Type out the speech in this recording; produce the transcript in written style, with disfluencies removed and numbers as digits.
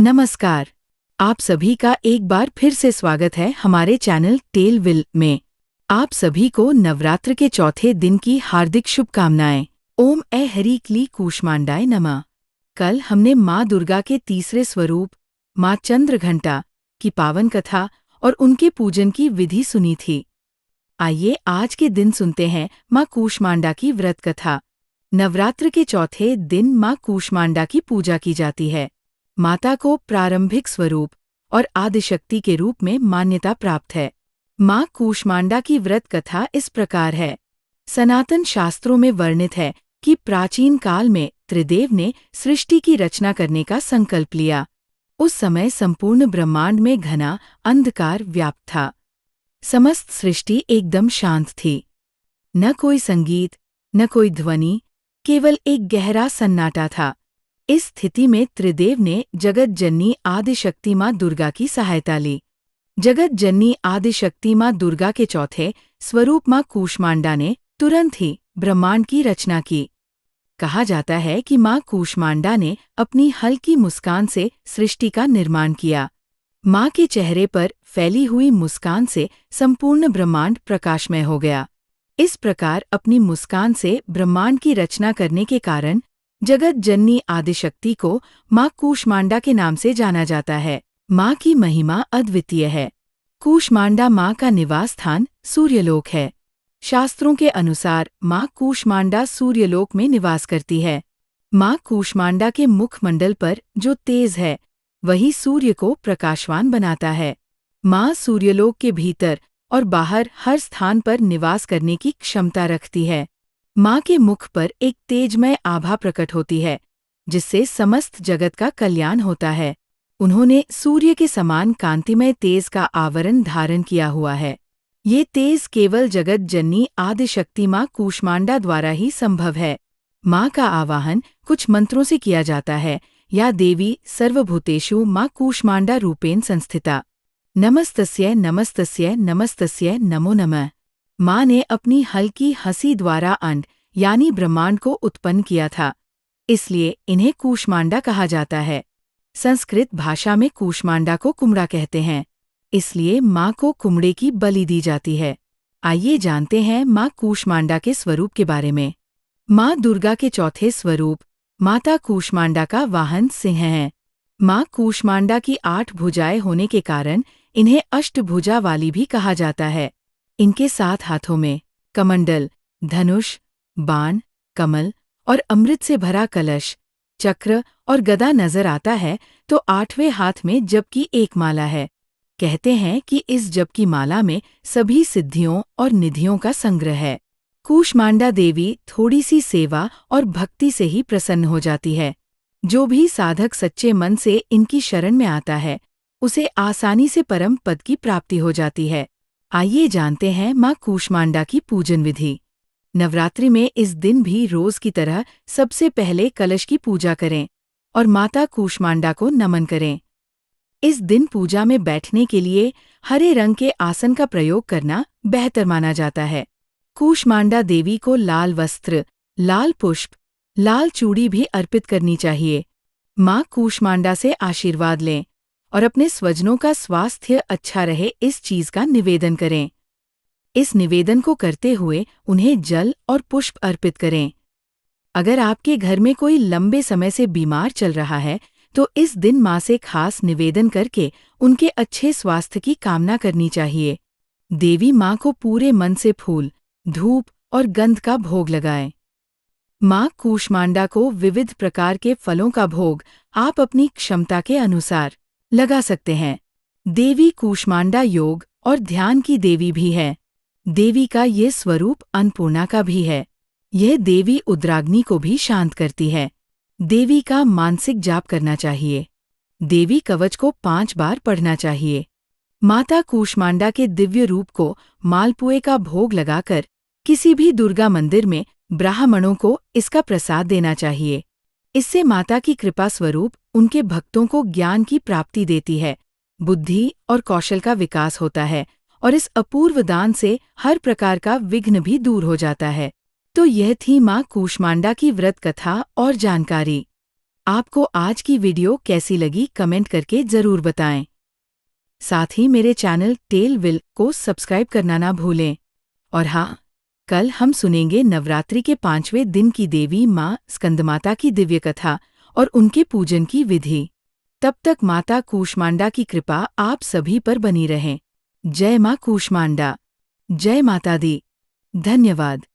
नमस्कार। आप सभी का एक बार फिर से स्वागत है हमारे चैनल टेलविल में। आप सभी को नवरात्र के चौथे दिन की हार्दिक शुभकामनाएं। ओम ए हरि क्ली कूष्मांडाय नमः। कल हमने माँ दुर्गा के तीसरे स्वरूप माँ चंद्रघंटा की पावन कथा और उनके पूजन की विधि सुनी थी। आइए आज के दिन सुनते हैं माँ कूष्मांडा की व्रत कथा। नवरात्र के चौथे दिन माँ कूष्मांडा की पूजा की जाती है। माता को प्रारंभिक स्वरूप और आदिशक्ति के रूप में मान्यता प्राप्त है। माँ कूष्मांडा की व्रत कथा इस प्रकार है। सनातन शास्त्रों में वर्णित है कि प्राचीन काल में त्रिदेव ने सृष्टि की रचना करने का संकल्प लिया। उस समय संपूर्ण ब्रह्मांड में घना अंधकार व्याप्त था। समस्त सृष्टि एकदम शांत थी। न कोई संगीत, न कोई ध्वनि, केवल एक गहरा सन्नाटा था। इस स्थिति में त्रिदेव ने जगत जननी आदिशक्ति माँ दुर्गा की सहायता ली। जगत जननी आदिशक्ति माँ दुर्गा के चौथे स्वरूप माँ कूष्मांडा ने तुरंत ही ब्रह्मांड की रचना की। कहा जाता है कि माँ कूष्मांडा ने अपनी हल्की मुस्कान से सृष्टि का निर्माण किया। माँ के चेहरे पर फैली हुई मुस्कान से संपूर्ण ब्रह्मांड प्रकाशमय हो गया। इस प्रकार अपनी मुस्कान से ब्रह्मांड की रचना करने के कारण जगत जननी आदिशक्ति को माँ कूष्मांडा के नाम से जाना जाता है। माँ की महिमा अद्वितीय है। कूष्मांडा माँ का निवास स्थान सूर्यलोक है। शास्त्रों के अनुसार माँ कूष्मांडा सूर्यलोक में निवास करती है। माँ कूष्मांडा के मुखमंडल पर जो तेज है वही सूर्य को प्रकाशवान बनाता है। माँ सूर्यलोक के भीतर और बाहर हर स्थान पर निवास करने की क्षमता रखती है। माँ के मुख पर एक तेजमय आभा प्रकट होती है, जिससे समस्त जगत का कल्याण होता है। उन्होंने सूर्य के समान कांतिमय तेज का आवरण धारण किया हुआ है। ये तेज केवल जगत जननी आदिशक्ति माँ कूष्मांडा द्वारा ही संभव है। माँ का आवाहन कुछ मंत्रों से किया जाता है। या देवी सर्वभूतेषु माँ कूष्मांडा रूपेण संस्थिता। नमस्तस्यै नमस्तस्यै नमस्तस्यै नमो नमः। माँ ने अपनी हल्की हंसी द्वारा अंड यानी ब्रह्मांड को उत्पन्न किया था, इसलिए इन्हें कूष्मांडा कहा जाता है। संस्कृत भाषा में कूष्मांडा को कुमड़ा कहते हैं, इसलिए माँ को कुमड़े की बलि दी जाती है। आइए जानते हैं माँ कूष्मांडा के स्वरूप के बारे में। माँ दुर्गा के चौथे स्वरूप माता कूष्मांडा का वाहन सिंह है। माँ कूष्मांडा की 8 भुजाएं होने के कारण इन्हें अष्टभुजा वाली भी कहा जाता है। इनके 7 हाथों में कमंडल, धनुष, बाण, कमल और अमृत से भरा कलश, चक्र और गदा नजर आता है, तो 8वें हाथ में जप की एक माला है। कहते हैं कि इस जप की माला में सभी सिद्धियों और निधियों का संग्रह है। कूष्मांडा देवी थोड़ी सी सेवा और भक्ति से ही प्रसन्न हो जाती है। जो भी साधक सच्चे मन से इनकी शरण में आता है, उसे आसानी से परम पद की प्राप्ति हो जाती है। आइए जानते हैं माँ कूष्मांडा की पूजन विधि। नवरात्रि में इस दिन भी रोज की तरह सबसे पहले कलश की पूजा करें और माता कूष्मांडा को नमन करें। इस दिन पूजा में बैठने के लिए हरे रंग के आसन का प्रयोग करना बेहतर माना जाता है। कूष्मांडा देवी को लाल वस्त्र, लाल पुष्प, लाल चूड़ी भी अर्पित करनी चाहिए। माँ कूष्मांडा से आशीर्वाद लें और अपने स्वजनों का स्वास्थ्य अच्छा रहे इस चीज का निवेदन करें। इस निवेदन को करते हुए उन्हें जल और पुष्प अर्पित करें। अगर आपके घर में कोई लंबे समय से बीमार चल रहा है, तो इस दिन माँ से खास निवेदन करके उनके अच्छे स्वास्थ्य की कामना करनी चाहिए। देवी माँ को पूरे मन से फूल, धूप और गंध का भोग लगाएं। माँ कूष्मांडा को विविध प्रकार के फलों का भोग आप अपनी क्षमता के अनुसार लगा सकते हैं। देवी कूष्मांडा योग और ध्यान की देवी भी है। देवी का ये स्वरूप अन्नपूर्णा का भी है। यह देवी उद्राग्नि को भी शांत करती है। देवी का मानसिक जाप करना चाहिए। देवी कवच को 5 बार पढ़ना चाहिए। माता कूष्मांडा के दिव्य रूप को मालपुए का भोग लगाकर किसी भी दुर्गा मंदिर में ब्राह्मणों को इसका प्रसाद देना चाहिए। इससे माता की कृपा स्वरूप उनके भक्तों को ज्ञान की प्राप्ति देती है, बुद्धि और कौशल का विकास होता है और इस अपूर्व दान से हर प्रकार का विघ्न भी दूर हो जाता है। तो यह थी माँ कूष्मांडा की व्रत कथा और जानकारी। आपको आज की वीडियो कैसी लगी कमेंट करके ज़रूर बताएं। साथ ही मेरे चैनल टेल विल को सब्सक्राइब करना ना भूलें। और हाँ, कल हम सुनेंगे नवरात्रि के 5वें दिन की देवी माँ स्कंदमाता की दिव्य कथा और उनके पूजन की विधि। तब तक माता कूष्मांडा की कृपा आप सभी पर बनी रहे। जय माँ कूष्मांडा। जय माता दी। धन्यवाद।